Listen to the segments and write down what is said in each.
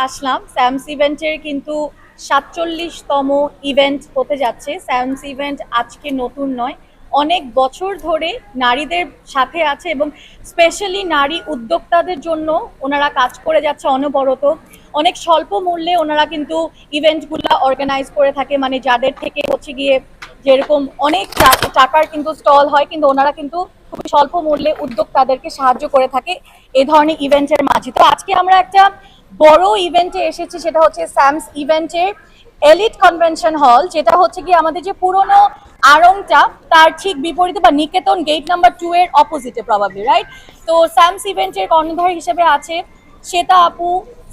আসলাম Sam's ইভেন্টের কিন্তু ৪৭তম event হতে যাচ্ছে। স্যামস ইভেন্ট আজকে নতুন নয়, অনেক বছর ধরে নারীদের সাথে আছে এবং স্পেশালি নারী উদ্যোক্তাদের জন্য ওনারা কাজ করে যাচ্ছে অনবরত। অনেক স্বল্প মূল্যে ওনারা কিন্তু ইভেন্টগুলো অর্গানাইজ করে থাকে, মানে যাদের থেকে হচ্ছে গিয়ে যেরকম অনেক টাকার কিন্তু স্টল হয়, কিন্তু ওনারা কিন্তু খুবই স্বল্প মূল্যে উদ্যোক্তাদেরকে সাহায্য করে থাকে এই ধরনের ইভেন্টের মাঝে। তো আজকে আমরা একটা বড় ইভেন্টে এসেছি, সেটা হচ্ছে স্যামস ইভেন্টের এলিট কনভেনশন হল, যেটা হচ্ছে কি আমাদের যে পুরনো আড়ংটা তার ঠিক বিপরীতে বা নিকেতন গেট নাম্বার 2 এর অপোজিটে প্রবাবলি, রাইট? তো স্যামস ইভেন্টের কর্ণধার হিসেবে আছে শ্বেতা আপু,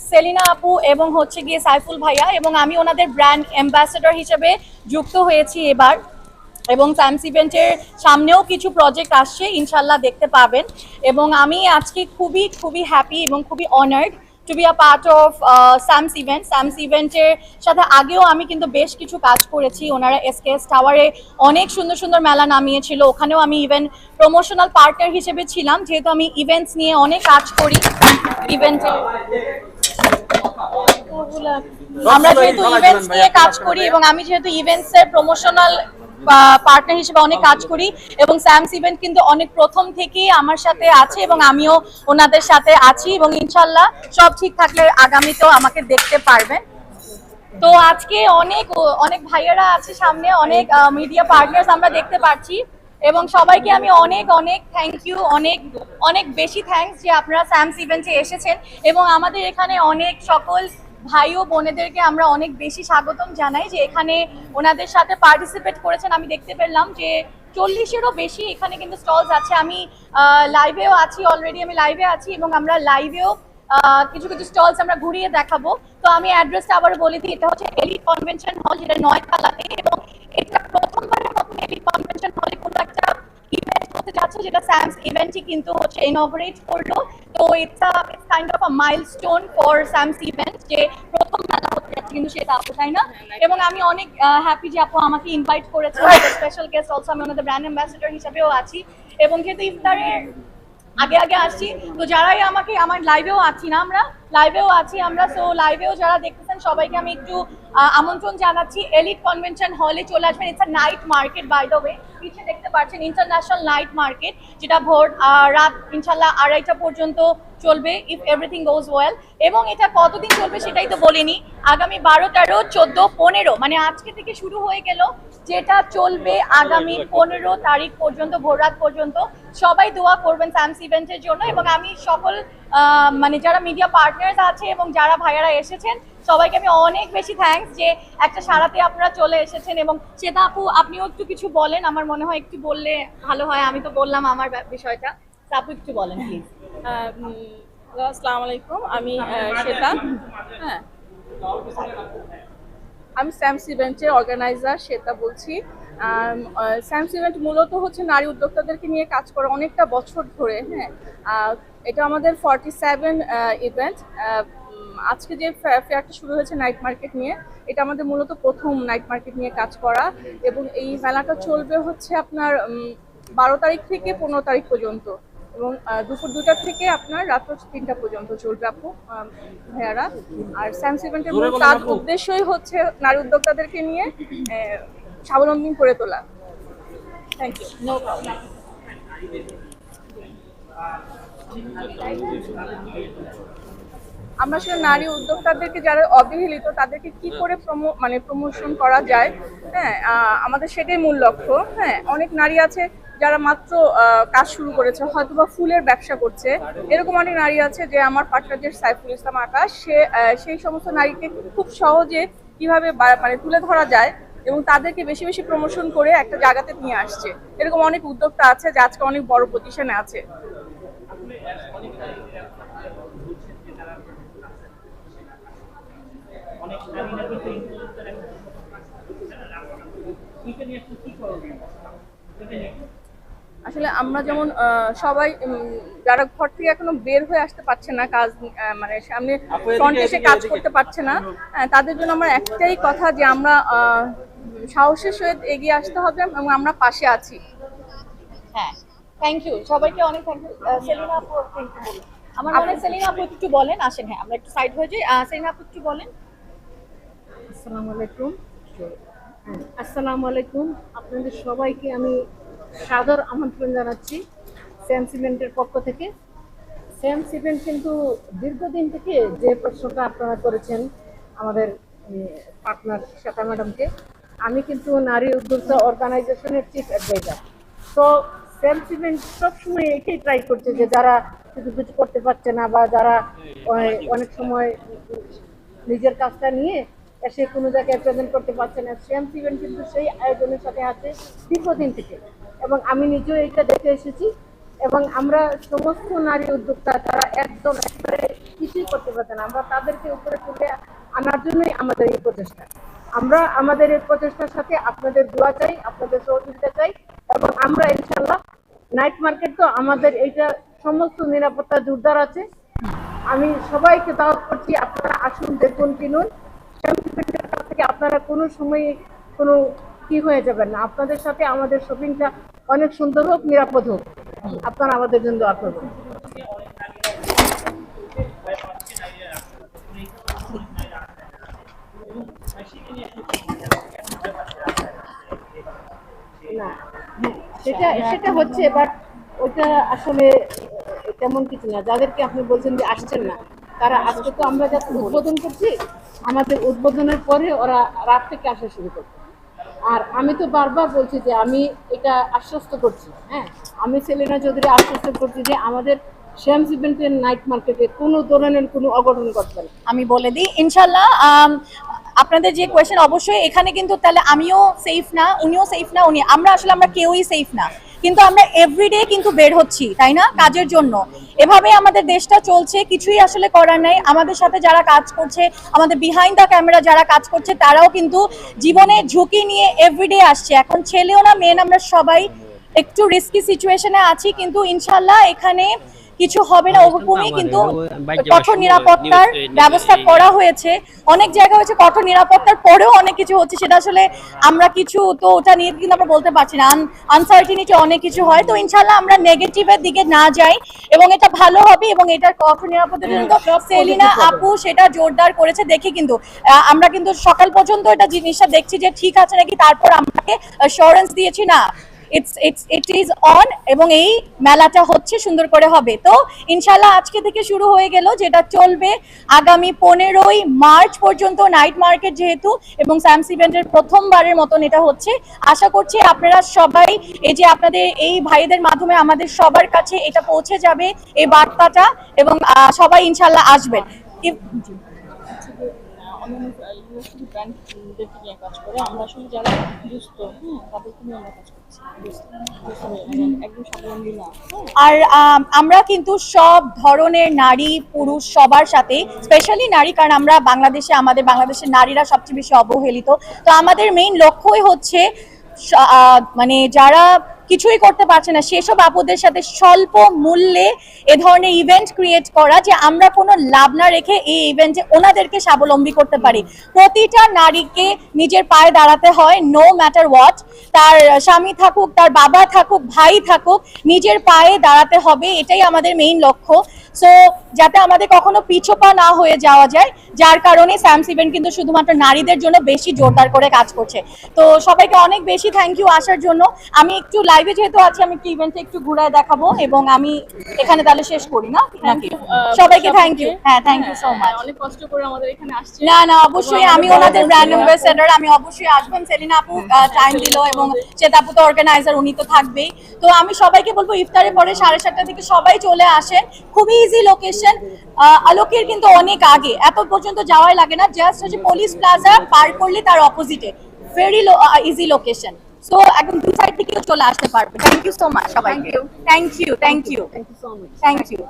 সেলিনা আপু এবং হচ্ছে গিয়ে সাইফুল ভাইয়া, এবং আমি ওনাদের ব্র্যান্ড অ্যাম্বাসেডর হিসেবে যুক্ত হয়েছি এবার। এবং স্যামস ইভেন্টের সামনেও কিছু প্রজেক্ট আসছে, ইনশাল্লাহ দেখতে পাবেন। এবং আমি আজকে খুবই খুবই হ্যাপি এবং খুবই honoured two be a part of Sam's event. Sam's ইভেন্টের সাথে আগেও আমি কিন্তু বেশ কিছু কাজ করেছি। ওনারা এসকেএস টাওয়ারে অনেক সুন্দর সুন্দর মেলা নামিয়েছিল, ওখানেও আমি ইভেন্ট প্রমোশনাল পার্টনার হিসেবে ছিলাম, যেহেতু আমি ইভেন্টস নিয়ে অনেক কাজ করি। ইভেন্টে আমরা যেহেতু ইভেন্টস নিয়ে কাজ করি এবং আমি যেহেতু ইভেন্টস এর প্রমোশনাল পার্টনার হিসেবে অনেক কাজ করি, এবং স্যামস ইভেন্ট কিন্তু অনেক প্রথম থেকেই আমার সাথে আছে এবং আমিও ওনাদের সাথে আছি, এবং ইনশাল্লাহ সব ঠিক থাকলে আগামীতেও আমাকে দেখতে পারবেন। তো আজকে অনেক অনেক ভাইয়েরা আছে সামনে, অনেক মিডিয়া পার্টনার্স আমরা দেখতে পাচ্ছি, এবং সবাইকে আমি অনেক অনেক থ্যাংক ইউ, অনেক অনেক বেশি থ্যাঙ্কস যে আপনারা স্যামস ইভেন্টে এসেছেন, এবং আমাদের এখানে অনেক সকল ভাই ও বোনেদেরকে আমরা অনেক বেশি স্বাগতম জানাই যে এখানে ওনাদের সাথে পার্টিসিপেট করেছেন। আমি দেখতে পেলাম যে 40-এরও বেশি এখানে কিন্তু স্টলস আছে। আমি লাইভেও আছি, অলরেডি আমি লাইভে আছি, এবং আমরা লাইভেও কিছু কিছু স্টলস আমরা ঘুরিয়ে দেখাবো। তো আমি অ্যাড্রেসটা আবার বলে দিই, এটা হচ্ছে এলিট কনভেনশন হল, যেটা 9তলাতে, এবং এটা প্রথমবারের মতন এলিট কনভেনশন হলে কোনো একটা ইভেন্ট হতে যাচ্ছে, যেটা স্যামস ইভেন্টই কিন্তু হচ্ছে ইনঅপারেট করলো। তো it's kind of a milestone for Sam's event, যে প্রথম মেলা হতে যাচ্ছে কিন্তু সেটা আপু, তাই না? এবং আমি অনেক হ্যাপি যে আপু আমাকে ইনভাইট করেছেন স্পেশাল গেস্ট, অলসো আমি ওনাদের ব্র্যান্ড অ্যাম্বাসেডর হিসেবেও আছি, এবং যেহেতু ইফতারের আগে আগে আসছি, তো যারাই আমাকে আমার লাইভেও আছি না, আমরা লাইভেও আছি আমরা, সো লাইভেও যারা দেখতেছেন সবাইকে আমি একটু আমন্ত্রণ জানাচ্ছি, এলিট কনভেনশন হলে চলে আসবেন। It's a night market, by the way পিছিয়ে দেখতে পাচ্ছেন ইন্টারন্যাশনাল নাইট মার্কেট, যেটা ভোর রাত ইনশাল্লাহ 2:30টা পর্যন্ত চলবে ইফ এভরিথিং গোজ ওয়েল। এবং এটা কতদিন চলবে সেটাই তো বলিনি, আগামী 12, 13, 14, 15 মানে আজকে থেকে শুরু হয়ে গেল, যেটা চলবে আগামী 15 তারিখ পর্যন্ত, ভোর রাত পর্যন্ত। সবাই দোয়া করবেন স্যামস ইভেন্টের জন্য, এবং আমি সকল মানে যারা মিডিয়া পার্টনার্স আছে এবং যারা ভাইয়ারা এসেছেন সবাইকে আমি অনেক বেশি থ্যাঙ্কস যে একটা সারাতে আপনারা চলে এসেছেন। এবং সেটা আপু আপনিও একটু কিছু বলেন, আমার মনে হয় একটু বললে ভালো হয়। আমি তো বললাম আমার বিষয়টা, আপু একটু বলেন প্লিজ। আসসালামু আলাইকুম, আমি শ্বেতা। হ্যাঁ, আমি স্যামস ইভেন্টের অর্গানাইজার শ্বেতা বলছি। স্যামস ইভেন্ট মূলত হচ্ছে নারী উদ্যোক্তাদেরকে নিয়ে কাজ করে অনেকটা বছর ধরে। হ্যাঁ, এটা আমাদের 47 ইভেন্ট। আজকে যে ফেয়ারটা শুরু হয়েছে নাইট মার্কেট নিয়ে, এটা আমাদের মূলত প্রথম নাইট মার্কেট নিয়ে কাজ করা, এবং এই মেলাটা চলবে হচ্ছে আপনার 12 তারিখ থেকে 15 তারিখ পর্যন্ত, এবং দুপুর 2টা থেকে আপনার রাত 3টা পর্যন্ত চলবে আপু ভাইয়ারা। আর স্যামস ইভেন্টের মূল তার উদ্দেশ্যই হচ্ছে নারী উদ্যোক্তাদেরকে নিয়ে স্বাবলম্বী করে তোলা। Thank you, no problem. আমরা আসলে নারী উদ্যোক্তাদেরকে যারা অবহেলিত তাদেরকে কি করে প্রমোশন করা যায়, হ্যাঁ, আমাদের সেটাই মূল লক্ষ্য। হ্যাঁ, অনেক নারী আছে যারা মাত্র কাজ শুরু করেছে, হয়তো বা ফুলের ব্যবসা করছে, এরকম অনেক নারী আছে। যে আমার পার্টনার যে সাইফুল ইসলাম আকাশ, সে সেই সমস্ত নারীকে খুব সহজে কিভাবে তুলে ধরা যায় এবং তাদেরকে বেশি বেশি প্রমোশন করে একটা জায়গাতে নিয়ে আসছে। এরকম অনেক উদ্যোক্তা আছে যে আজকে অনেক বড় পজিশনে আছে। আসলে আমরা যেমন সবাই যারা ঘর থেকে এখনো বের হয়ে আসতে পারছে না, কাজ সামনে ফ্রন্টে এসে কাজ করতে পারছে না, তাদের জন্য আমার একটাই কথা যে আমরা সাহসের সহিত এগিয়ে আসতে হবে এবং আমরা পাশে আছি। হ্যাঁ, থ্যাংক ইউ সবাইকে, অনেক থ্যাংক ইউ। সেলিনা আপু, থ্যাংক ইউ। আমার মনে হয় সেলিনা আপু একটু বলেন, আসেন। হ্যাঁ, আমরা একটু সাইড হয়ে যাই। সেলিনা আপু একটু বলেন। আসসালামু আলাইকুম। আসসালামু আলাইকুম, আপনাদের সবাইকে আমি সাদর আমন্ত্রণ জানাচ্ছি স্যাম সিমেন্টের পক্ষ থেকে। স্যাম সিমেন্ট কিন্তু দীর্ঘদিন থেকে যে প্রশ্নটা আপনারা করেছেন আমাদের পার্টনার শ্বেতা ম্যাডামকে, আমি কিন্তু নারী উদ্যোক্তা অর্গানাইজেশনের চিফ অ্যাডভাইজার। তো স্যাম সিমেন্ট সবসময় এটাই ট্রাই করছে যে যারা কিছু কিছু করতে পারছে না বা যারা অনেক সময় নিজের কাজটা নিয়ে এসে কোনো জায়গায় প্রেজেন্ট করতে পারছে না, শ্যাম সিমেন্ট কিন্তু সেই আয়োজনের সাথে আছে দীর্ঘদিন থেকে, এবং আমি নিজেও এটা দেখে এসেছি। এবং আমরা সমস্ত নারী উদ্যোক্তা যারা একদম একেবারে কিছুই করতে পারছে না, আমরা তাদেরকে উপরে তুলে আনার জন্যই আমাদের এই প্রচেষ্টা। আমরা আমাদের এই প্রচেষ্টার সাথে আপনাদের দোয়া চাই, আপনাদের সহযোগিতা চাই, এবং আমরা ইনশাল্লাহ নাইট মার্কেট তো আমাদের এইটা সমস্ত নিরাপত্তা জোরদার আছে। আমি সবাইকে দাওয়াত করছি, আপনারা আসুন, দেখুন, কিনুন। শ্যামসিমেন্টের কাছ থেকে আপনারা কোনো সময় কোনো কি হয়ে যাবেন না, আপনাদের সাথে আমাদের শপিংটা অনেক সুন্দর হোক, নিরাপদ হোক। আপনারা আমাদের জন্য দোয়া করবেন। না, সেটা সেটা হচ্ছে, বাট ওইটা আসলে তেমন কিছু না। যাদেরকে আপনি বলছেন যে আসছেন না, তারা আজকে তো আমরা যাতে উদ্বোধন করছি, আমাদের উদ্বোধনের পরে ওরা রাত থেকে আসা শুরু করবে। আর আমি তো বারবার বলছি যে আমি এটা আশ্বস্ত করছি, হ্যাঁ, আমি সেলিনা চৌধুরী আশ্বস্ত করছি যে আমাদের শ্যামস ইভেন্টের নাইট মার্কেটে কোনো ধরনের কোনো অঘটন ঘটবে না। আমি বলে দিই ইনশাল্লাহ। আপনাদের যে কোয়েশ্চেন, অবশ্যই এখানে কিন্তু তাহলে আমিও সেফ না, উনিও সেফ না, আমরা কেউই সেফ না, কিন্তু আমরা এভরিডে কিন্তু বের হচ্ছি, তাই না, কাজের জন্য। এভাবে আমাদের দেশটা চলছে, কিছুই আসলে করার নাই। আমাদের সাথে যারা কাজ করছে, আমাদের বিহাইন্ড দ্য ক্যামেরা যারা কাজ করছে, তারাও কিন্তু জীবনের ঝুঁকি নিয়ে এভরিডে আসছে। এখন ছেলেও না মেয়ে, আমরা সবাই একটু রিস্কি সিচুয়েশনে আছি, কিন্তু ইনশাল্লাহ এখানে কিছু হবে না ওরকমই। কিন্তু কঠোর নিরাপত্তার ব্যবস্থা করা হয়েছে, অনেক জায়গা হয়েছে কঠোর নিরাপত্তার পরেও অনেক কিছু হচ্ছে, সেটা আসলে আমরা কিছু তো ওটা নিয়ে কিন্তু আমরা বলতে পারছি না, আনসার্টিনিটি অনেক কিছু হয়। তো ইনশাল্লাহ আমরা নেগেটিভের দিকে না যাই, এবং এটা ভালো হবে, এবং এটার কঠোর নিরাপত্তার জন্য সেলিনা আপু সেটা জোরদার করেছে দেখে কিন্তু আমরা কিন্তু সকাল পর্যন্ত এটা জিনিসটা দেখছি যে ঠিক আছে নাকি, তারপর আমাকে অ্যাসুরেন্স দিয়েছি না ইট ইজ অন, এবং এই মেলাটা হচ্ছে সুন্দর করে হবে। তো ইনশাল্লাহ আজকে থেকে শুরু হয়ে গেল, যেটা চলবে আগামী 15ই মার্চ পর্যন্ত নাইট মার্কেট যেহেতু, এবং স্যামস ইভেন্টের প্রথমবারের মতন এটা হচ্ছে। আশা করছি আপনারা সবাই, এই যে আপনাদের এই ভাইদের মাধ্যমে আমাদের সবার কাছে এটা পৌঁছে যাবে এই বার্তাটা, এবং সবাই ইনশাল্লাহ আসবেন। ব্র্যান্ডদেরকে নিয়ে কাজ করে, আমরা আসলে যারা দুস্থ, তাদেরকে নিয়ে আমরা কাজ করছি, একদম স্বাবলম্বী না। আর আমরা কিন্তু সব ধরনের নারী পুরুষ সবার সাথে, স্পেশালি নারী, কারণ আমরা আমাদের বাংলাদেশের নারীরা সবচেয়ে বেশি অবহেলিত। তো আমাদের মেইন লক্ষ্যই হচ্ছে মানে যারা কিছুই করতে পারছে না সেসব আপুদের সাথে স্বল্প মূল্যে এ ধরনের ইভেন্ট ক্রিয়েট করা, যে আমরা কোনো লাভ না রেখে এই ইভেন্টে ওনাদেরকে স্বাবলম্বী করতে পারি। প্রতিটা নারীকে নিজের পায়ে দাঁড়াতে হয়, নো ম্যাটার হোয়াট, তার স্বামী থাকুক, তার বাবা থাকুক, ভাই থাকুক, নিজের পায়ে দাঁড়াতে হবে, এটাই আমাদের মেইন লক্ষ্য। সো যাতে আমাদের কখনো পিছপা না হয়ে যাওয়া যায়, যার কারণে স্যামস ইভেন্ট কিন্তু শুধুমাত্র নারীদের জন্য বেশি জোরদার করে কাজ করছে। তো সবাইকে অনেক বেশি থ্যাংক ইউ আসার জন্য। আমি একটু লাইভে যেহেতু আছি, আমি একটু ইভেন্টে একটু ঘুরায় দেখাবো, এবং আমি এখানে তাহলে শেষ করি না নাকি? সবাইকে থ্যাংক ইউ। হ্যাঁ, থ্যাংক ইউ সো মাচ। অনেক কষ্ট করে আমাদের এখানে আসছে। না, অবশ্যই আমি ওনাদের ব্র্যান্ড অ্যাম্বাসেডর, আমি অবশ্যই আসবেন। সেলিনা আপু টাইম দিল, এবং শ্বেতা আপু তো অর্গানাইজার, উনি তো থাকবেই। তো আমি সবাইকে বলবো ইফতারের পরে 7:30 থেকে সবাই চলে আসেন। খুবই ইজি লোকেশন, আলোকের কিন্তু অনেক আগে, এত পর্যন্ত যাওয়াই লাগে না, জাস্ট হচ্ছে পুলিশ প্লাজা পার করলে তার অপোজিটে, ভেরি ইজি লোকেশন। সো একদম দু সাইড থেকেও চলে আসতে পারবে। থ্যাংক ইউ সো মাচ সবাইকে। Thank you thank you so much. Thank you.